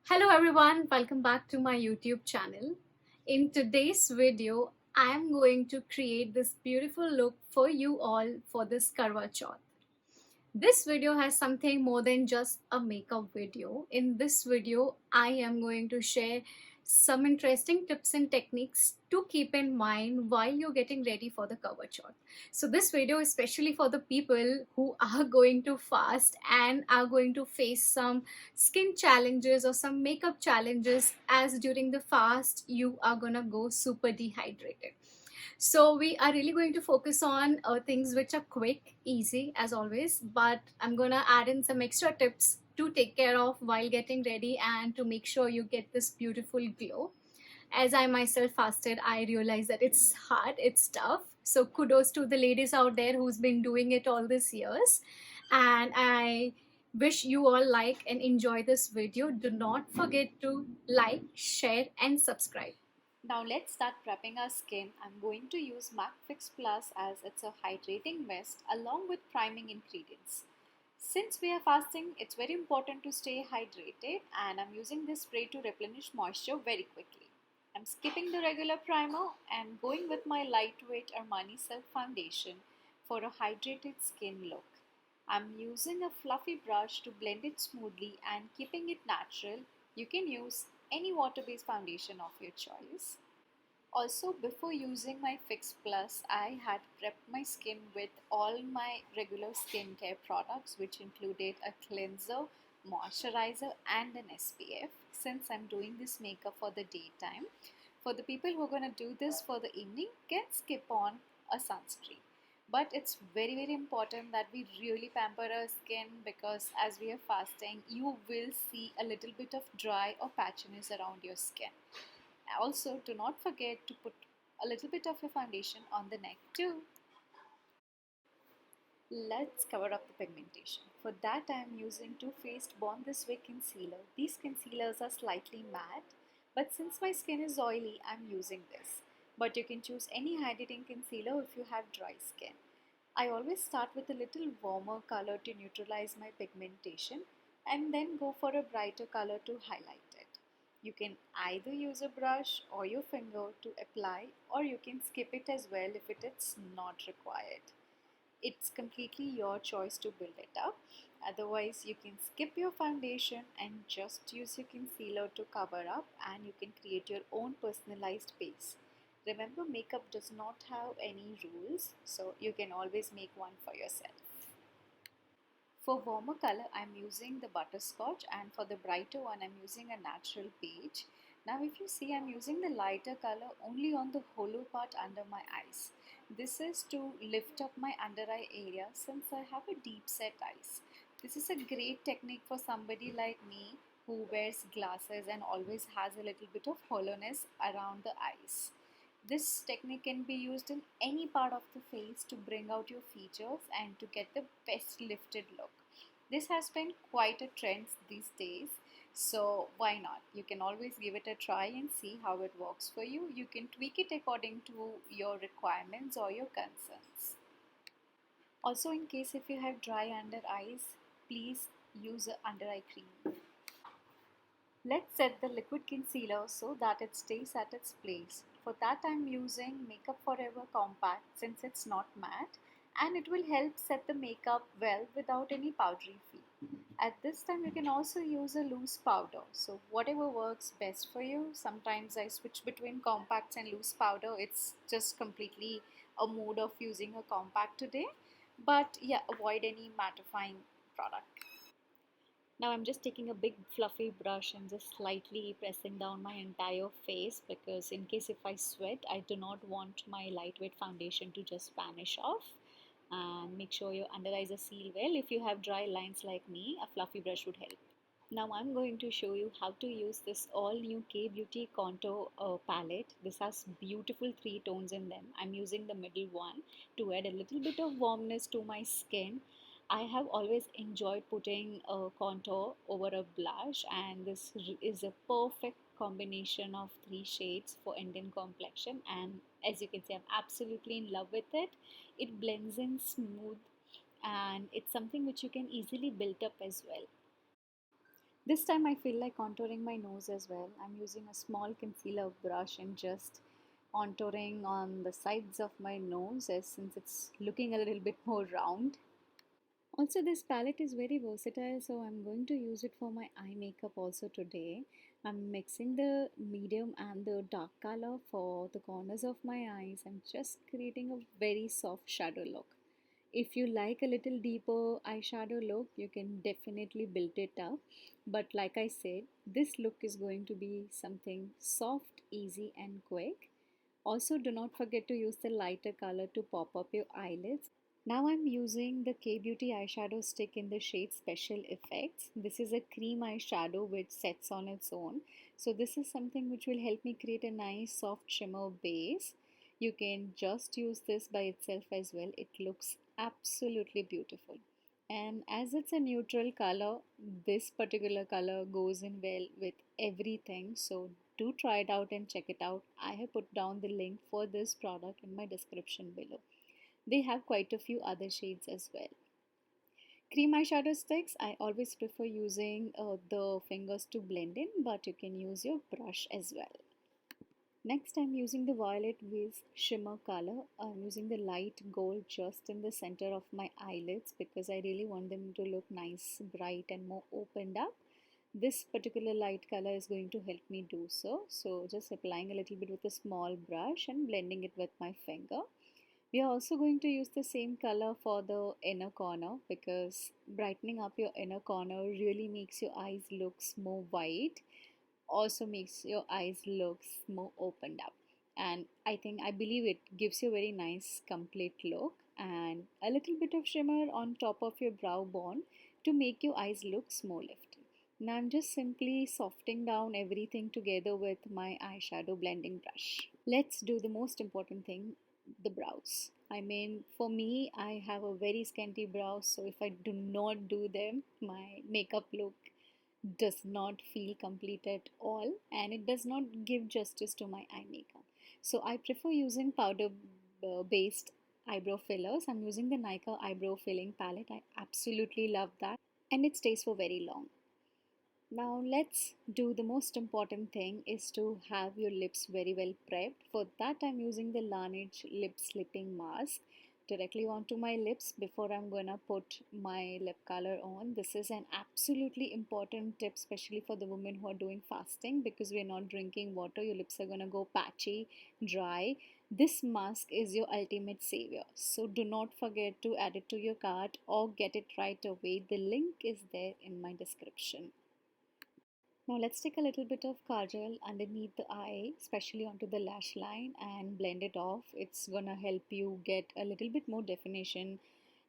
Hello everyone, welcome back to my YouTube channel. In today's video, I am going to create this beautiful look for you all for this Karwa Chauth. This video has something more than just a makeup video. In this video, I am going to share some interesting tips and techniques to keep in mind while you're getting ready for the Karwa Chauth. So this video is especially for the people who are going to fast and are going to face some skin challenges or some makeup challenges, as during the fast you are gonna go super dehydrated. So we are really going to focus on things which are quick, easy as always, but I'm gonna add in some extra tips to take care of while getting ready and to make sure you get this beautiful glow. As I myself fasted, I realized that it's hard, it's tough. So kudos to the ladies out there who's been doing it all these years. And I wish you all like and enjoy this video. Do not forget to like, share and subscribe. Now let's start prepping our skin. I'm going to use MAC Fix Plus as it's a hydrating mist along with priming ingredients. Since we are fasting, it's very important to stay hydrated and I'm using this spray to replenish moisture very quickly. I'm skipping the regular primer and going with my lightweight Armani Silk foundation for a hydrated skin look. I'm using a fluffy brush to blend it smoothly and keeping it natural. You can use any water-based foundation of your choice. Also, before using my Fix Plus, I had prepped my skin with all my regular skincare products, which included a cleanser, moisturizer, and an SPF. Since I'm doing this makeup for the daytime, for the people who are going to do this for the evening, can skip on a sunscreen. But it's very important that we really pamper our skin, because as we are fasting, you will see a little bit of dry or patchiness around your skin. Also, do not forget to put a little bit of your foundation on the neck too. Let's cover up the pigmentation. For that, I am using Too Faced Born This Way concealer. These concealers are slightly matte, but since my skin is oily, I'm using this. But you can choose any hydrating concealer if you have dry skin. I always start with a little warmer color to neutralize my pigmentation and then go for a brighter color to highlight it. You can either use a brush or your finger to apply, or you can skip it as well if it is not required. It's completely your choice to build it up. Otherwise, you can skip your foundation and just use your concealer to cover up, and you can create your own personalized base. Remember, makeup does not have any rules, so you can always make one for yourself. For warmer color, I'm using the butterscotch, and for the brighter one, I'm using a natural beige. Now if you see, I'm using the lighter color only on the hollow part under my eyes. This is to lift up my under eye area since I have a deep set eyes. This is a great technique for somebody like me who wears glasses and always has a little bit of hollowness around the eyes. This technique can be used in any part of the face to bring out your features and to get the best lifted look. This has been quite a trend these days, so why not? You can always give it a try and see how it works for you. You can tweak it according to your requirements or your concerns. Also, in case if you have dry under eyes, please use a under eye cream. Let's set the liquid concealer so that it stays at its place. For that, I'm using Makeup Forever Compact since it's not matte, and it will help set the makeup well without any powdery feel. At this time, you can also use a loose powder, so whatever works best for you. Sometimes I switch between compacts and loose powder. It's just completely a mood of using a compact today, but yeah, avoid any mattifying product. Now I'm just taking a big fluffy brush and just slightly pressing down my entire face, because in case if I sweat, I do not want my lightweight foundation to just vanish off. And make sure your under eyes are sealed well. If you have dry lines like me, a fluffy brush would help. Now I'm going to show you how to use this all new K Beauty contour palette. This has beautiful three tones in them. I'm using the middle one to add a little bit of warmness to my skin. I have always enjoyed putting a contour over a blush, and this is a perfect combination of three shades for Indian complexion, and as you can see, I'm absolutely in love with it. It blends in smooth, and it's something which you can easily build up as well. This time I feel like contouring my nose as well. I'm using a small concealer brush and just contouring on the sides of my nose, as since it's looking a little bit more round. Also, this palette is very versatile, so I'm going to use it for my eye makeup also today. I'm mixing the medium and the dark color for the corners of my eyes. I'm just creating a very soft shadow look. If you like a little deeper eyeshadow look, you can definitely build it up. But like I said, this look is going to be something soft, easy, and quick. Also, do not forget to use the lighter color to pop up your eyelids. Now I'm using the K-Beauty eyeshadow stick in the shade Special Effects. This is a cream eyeshadow which sets on its own. So this is something which will help me create a nice soft shimmer base. You can just use this by itself as well. It looks absolutely beautiful. And as it's a neutral color, this particular color goes in well with everything. So do try it out and check it out. I have put down the link for this product in my description below. They have quite a few other shades as well. Cream eyeshadow sticks, I always prefer using the fingers to blend in, but you can use your brush as well. Next, I'm using the Violet Wiz shimmer color. I'm using the light gold just in the center of my eyelids because I really want them to look nice, bright, and more opened up. This particular light color is going to help me do so. So just applying a little bit with a small brush and blending it with my finger. We are also going to use the same color for the inner corner because brightening up your inner corner really makes your eyes look more white, also makes your eyes look more opened up. And I believe it gives you a very nice complete look, and a little bit of shimmer on top of your brow bone to make your eyes look more lifted. Now I'm just simply softening down everything together with my eyeshadow blending brush. Let's do the most important thing, the brows. I mean, for me, I have a very scanty brows, so if I do not do them, my makeup look does not feel complete at all, and it does not give justice to my eye makeup. So I prefer using powder based eyebrow fillers. I'm using the Nykaa eyebrow filling palette. I absolutely love that, and it stays for very long. Now let's do the most important thing, is to have your lips very well prepped. For that I'm using the Laneige lip slipping mask directly onto my lips before I'm gonna put my lip color on. This is an absolutely important tip, especially for the women who are doing fasting, because we're not drinking water, your lips are gonna go patchy, dry. This mask is your ultimate savior. So do not forget to add it to your cart or get it right away. The link is there in my description. Now let's take a little bit of kajal underneath the eye, especially onto the lash line, and blend it off. It's gonna help you get a little bit more definition.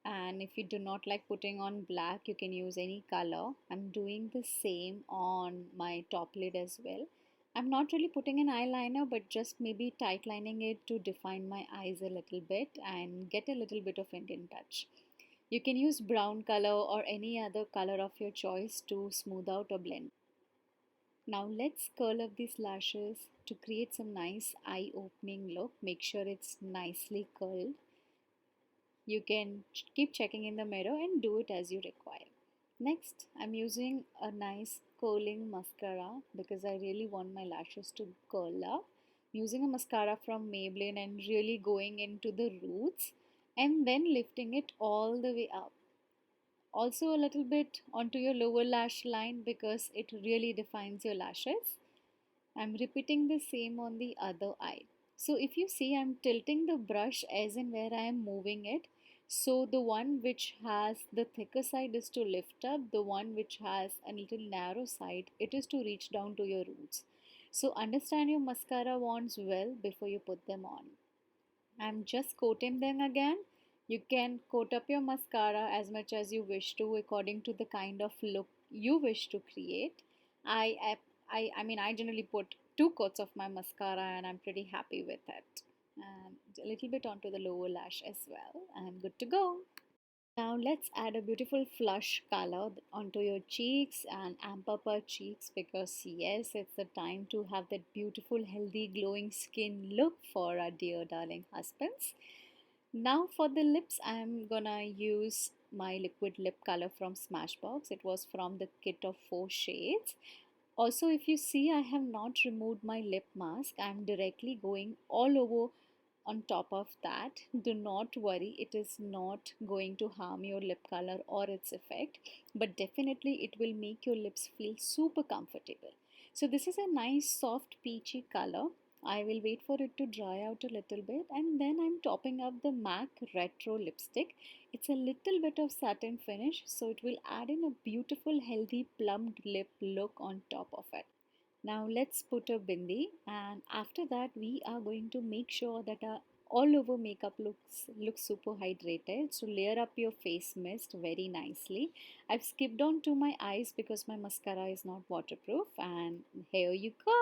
And if you do not like putting on black, you can use any color. I'm doing the same on my top lid as well. I'm not really putting an eyeliner, but just maybe tight lining it to define my eyes a little bit and get a little bit of Indian touch. You can use brown color or any other color of your choice to smooth out or blend. Now let's curl up these lashes to create some nice eye opening look. Make sure it's nicely curled. You can keep checking in the mirror and do it as you require. Next, I'm using a nice curling mascara because I really want my lashes to curl up. I'm using a mascara from Maybelline and really going into the roots and then lifting it all the way up. Also a little bit onto your lower lash line because it really defines your lashes. I'm repeating the same on the other eye. So if you see, I'm tilting the brush as in where I am moving it. So the one which has the thicker side is to lift up, the one which has a little narrow side, it is to reach down to your roots. So understand your mascara wands well before you put them on. I'm just coating them again. You can coat up your mascara as much as you wish to according to the kind of look you wish to create. I generally put two coats of my mascara and I'm pretty happy with it. And a little bit onto the lower lash as well. I'm good to go. Now let's add a beautiful flush color onto your cheeks and amp up our cheeks, because yes, it's the time to have that beautiful, healthy, glowing skin look for our dear darling husbands. Now for the lips, I'm gonna use my liquid lip color from Smashbox. It was from the kit of 4 shades. Also, if you see, I have not removed my lip mask. I'm directly going all over on top of that. Do not worry, it is not going to harm your lip color or its effect, but definitely it will make your lips feel super comfortable. So this is a nice soft peachy color. I will wait for it to dry out a little bit, and then I'm topping up the MAC Retro lipstick. It's a little bit of satin finish, so it will add in a beautiful healthy plumped lip look on top of it. Now let's put a bindi, and after that we are going to make sure that our all over makeup looks super hydrated. So layer up your face mist very nicely. I've skipped on to my eyes because my mascara is not waterproof, and here you go.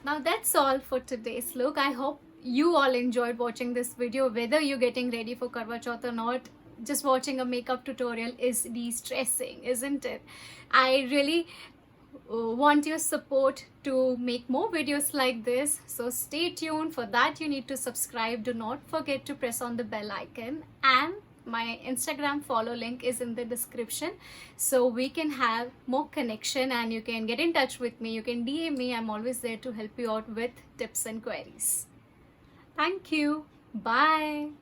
Now that's all for today's look. I hope you all enjoyed watching this video. Whether you're getting ready for Karwa Chauth or not, just watching a makeup tutorial is de-stressing, isn't it? I really want your support to make more videos like this, so stay tuned. For that you need to subscribe. Do not forget to press on the bell icon, and my Instagram follow link is in the description, so we can have more connection and you can get in touch with me. You can DM me. I'm always there to help you out with tips and queries. Thank you. Bye.